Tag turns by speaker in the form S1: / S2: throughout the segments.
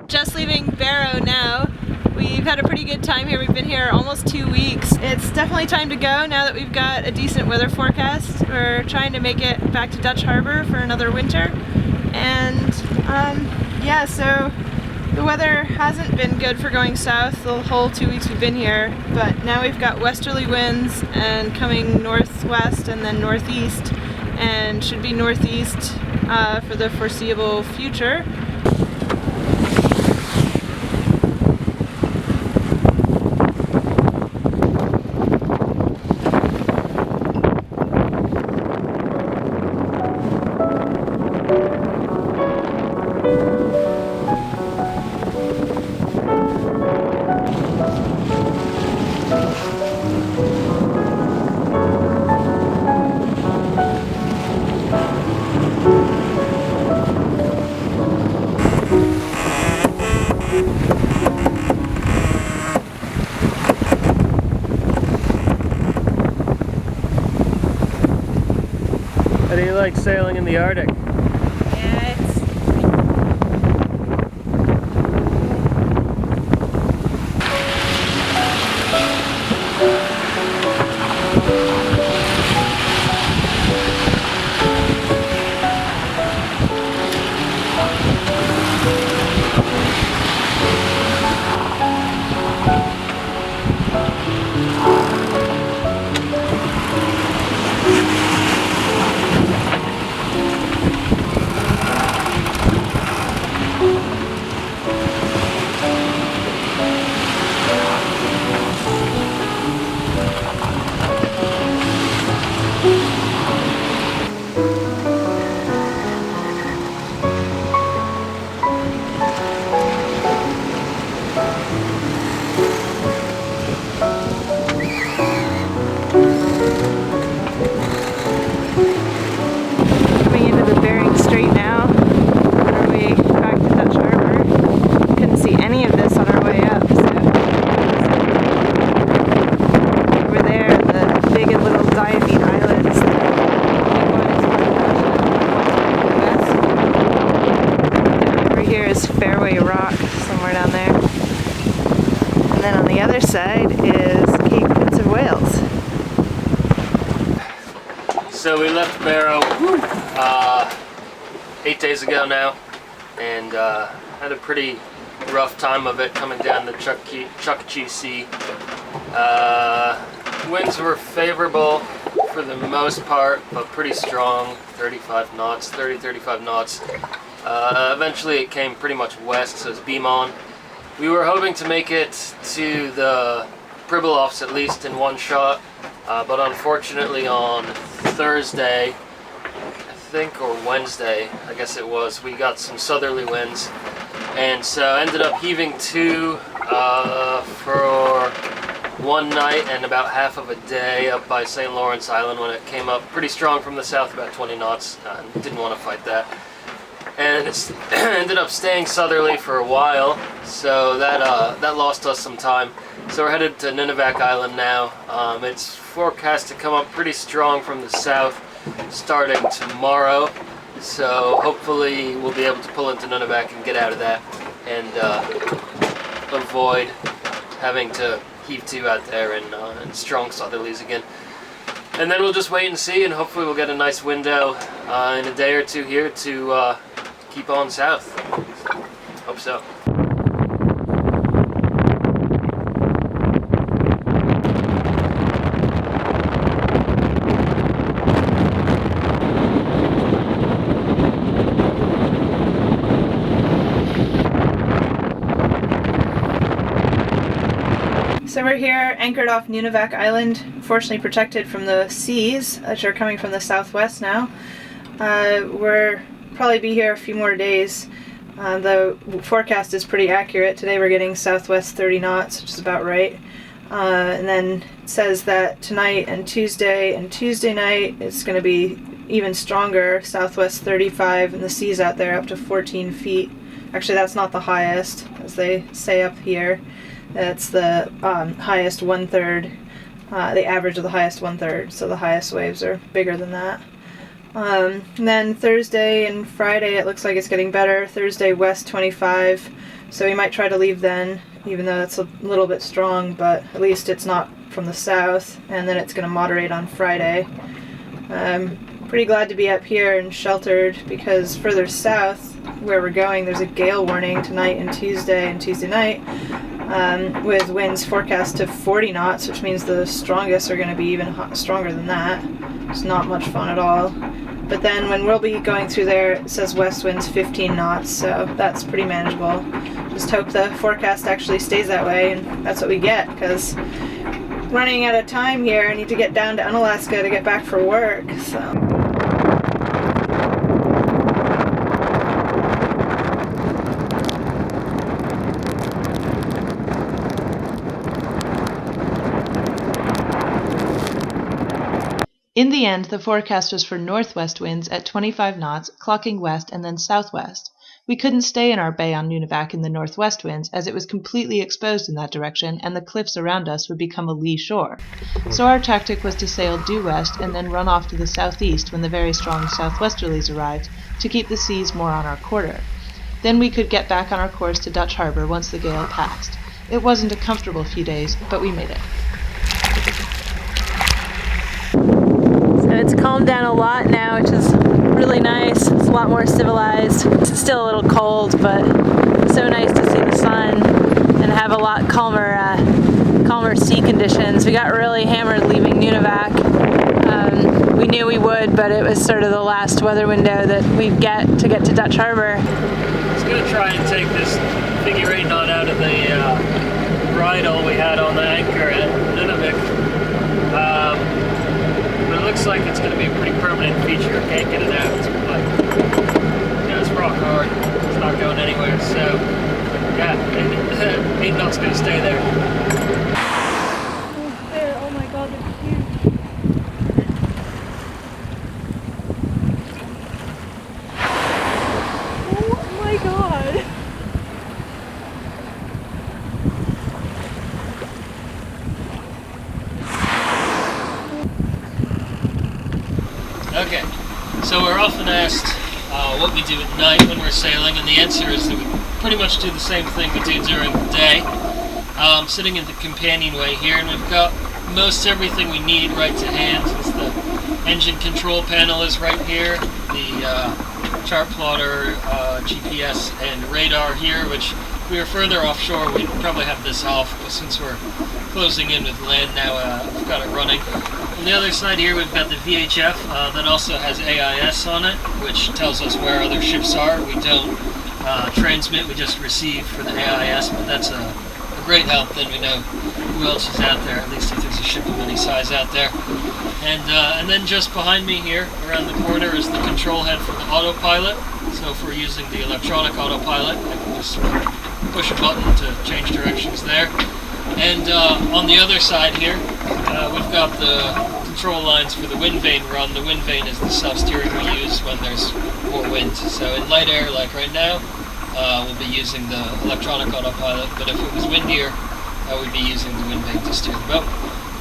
S1: Just leaving Barrow now. We've had a pretty good time here. We've been here almost 2 weeks. It's definitely time to go now that we've got a decent weather forecast. We're trying to make it back to Dutch Harbor for another winter. And yeah, so the weather hasn't been good for going south the whole 2 weeks we've been here, but now we've got westerly winds and coming northwest and then northeast, and should be northeast for the foreseeable future.
S2: How do you like sailing in the Arctic?
S1: Coming into the Bering Strait now, on our way back to Dutch Harbor. Couldn't see any of this on our way up, so over there, the big and little Diomede Islands. The big one is west. Over here is Fairway Rock, somewhere down there. And then on the other side is Cape Prince of Wales.
S2: So we left Barrow 8 days ago now, and had a pretty rough time of it coming down the Chukchi Sea. Winds were favorable for the most part, but pretty strong, 35 knots, 30-35 knots. Eventually it came pretty much west, so it's beam on. We were hoping to make it to the Pribilofs at least in one shot, but unfortunately on Thursday, I think, or Wednesday, I guess it was, we got some southerly winds, and so ended up heaving to for one night and about half of a day up by St. Lawrence Island when it came up pretty strong from the south, about 20 knots. Didn't want to fight that. And it ended up staying southerly for a while, so that lost us some time. So we're headed to Nunivak Island now. It's forecast to come up pretty strong from the south starting tomorrow, so hopefully we'll be able to pull into Nunivak and get out of that and avoid having to heave to out there in strong southerlies again. And then we'll just wait and see, and hopefully we'll get a nice window in a day or two here to keep on south. Hope so.
S1: So we're here anchored off Nunivak Island, fortunately protected from the seas, which are coming from the southwest now. We'll probably be here a few more days. The forecast is pretty accurate. Today we're getting southwest 30 knots, which is about right. And then it says that tonight and Tuesday night it's going to be even stronger, southwest 35, and the seas out there up to 14 feet. Actually, that's not the highest, as they say up here. That's the highest 1/3 the average of the highest 1/3, so the highest waves are bigger than that. And then Thursday and Friday it looks like it's getting better. Thursday west 25, so we might try to leave then, even though it's a little bit strong, but at least it's not from the south, and then it's going to moderate on Friday. Pretty glad to be up here and sheltered, because further south where we're going there's a gale warning tonight and Tuesday night, with winds forecast to 40 knots, which means the strongest are going to be even stronger than that. It's not much fun at all. But then when we'll be going through there, it says west winds 15 knots, so that's pretty manageable. Just hope the forecast actually stays that way, and that's what we get, because running out of time here. I need to get down to Unalaska to get back for work, so. In the end, the forecast was for northwest winds at 25 knots, clocking west and then southwest. We couldn't stay in our bay on Nunivak in the northwest winds, as it was completely exposed in that direction and the cliffs around us would become a lee shore. So our tactic was to sail due west and then run off to the southeast when the very strong southwesterlies arrived, to keep the seas more on our quarter. Then we could get back on our course to Dutch Harbor once the gale passed. It wasn't a comfortable few days, but we made it. It's calmed down a lot now, which is really nice. It's a lot more civilized. It's still a little cold, but so nice to see the sun and have a lot calmer sea conditions. We got really hammered leaving Nunivak. We knew we would, but it was sort of the last weather window that we'd get to Dutch Harbor.
S2: I was going to try and take this figure 8 knot out of the bridle we had on the anchor at Nunivak. But it looks like it's going to be a pretty permanent feature. I can't get it out. It's like, it's rock hard. It's not going anywhere. So, yeah, 8 knots going to stay there.
S1: There, oh my god, they're huge. Oh my god.
S2: Okay, so we're often asked what we do at night when we're sailing, and the answer is that we pretty much do the same thing we do during the day. Sitting in the companionway here, and we've got most everything we need right to hand, since the engine control panel is right here, the chart plotter, GPS, and radar here, which if we were further offshore we'd probably have this off, but since we're closing in with land now, we've got it running. On the other side here we've got the VHF that also has AIS on it, which tells us where other ships are. We don't transmit, we just receive for the AIS, but that's a great help. Then we know who else is out there, at least if there's a ship of any size out there. And then just behind me here, around the corner, is the control head for the autopilot. So if we're using the electronic autopilot, I can just sort of push a button to change directions there. And on the other side here, we've got the control lines for the wind vane run. The wind vane is the self-steering we use when there's more wind. So in light air, like right now, we'll be using the electronic autopilot, but if it was windier, we'd be using the wind vane to steer the boat.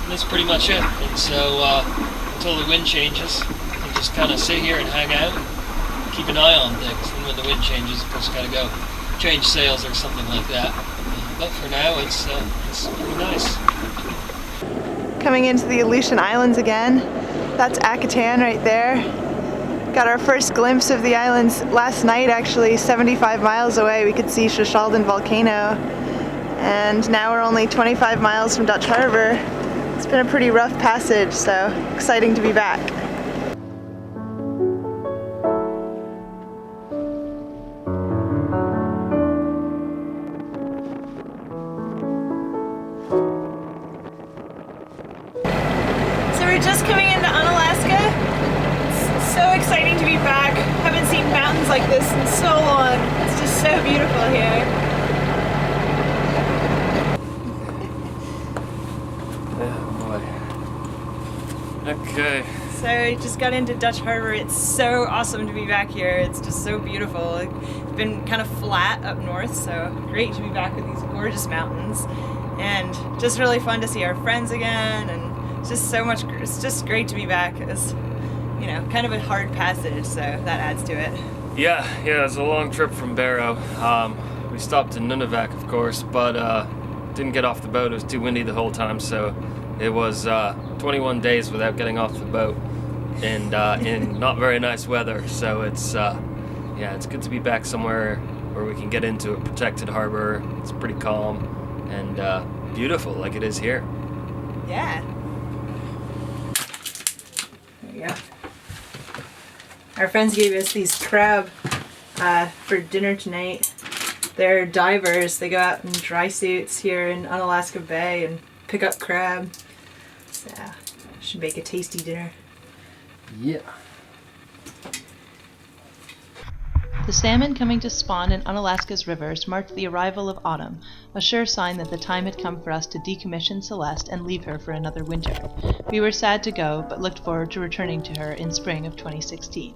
S2: And that's pretty much it. And so until the wind changes, you can just kind of sit here and hang out and keep an eye on things. And when the wind changes, of course, got to go change sails or something like that. But for now, it's pretty nice.
S1: Coming into the Aleutian Islands again. That's Akatan right there. Got our first glimpse of the islands last night, actually, 75 miles away. We could see Shashalden Volcano. And now we're only 25 miles from Dutch Harbor. It's been a pretty rough passage, so exciting to be back. So we're just coming into Unalaska. It's so exciting to be back. Haven't seen mountains like this in so long. It's just so beautiful here.
S2: Okay.
S1: So we just got into Dutch Harbor. It's so awesome to be back here. It's just so beautiful. It's been kind of flat up north, so great to be back with these gorgeous mountains. and just really fun to see our friends again, and it's just so much. It's just great to be back. It's, you know, kind of a hard passage, so that adds to it.
S2: Yeah, it was a long trip from Barrow. We stopped in Nunivak, of course, but didn't get off the boat. It was too windy the whole time, so it was 21 days without getting off the boat, and in not very nice weather. So it's it's good to be back somewhere where we can get into a protected harbor. It's pretty calm and beautiful, like it is here.
S1: Yeah. There you go. Our friends gave us these crab for dinner tonight. They're divers. They go out in dry suits here in Unalaska Bay and pick up crab. So, should make a tasty dinner.
S2: Yeah.
S3: The salmon coming to spawn in Unalaska's rivers marked the arrival of autumn, a sure sign that the time had come for us to decommission Celeste and leave her for another winter. We were sad to go, but looked forward to returning to her in spring of 2016.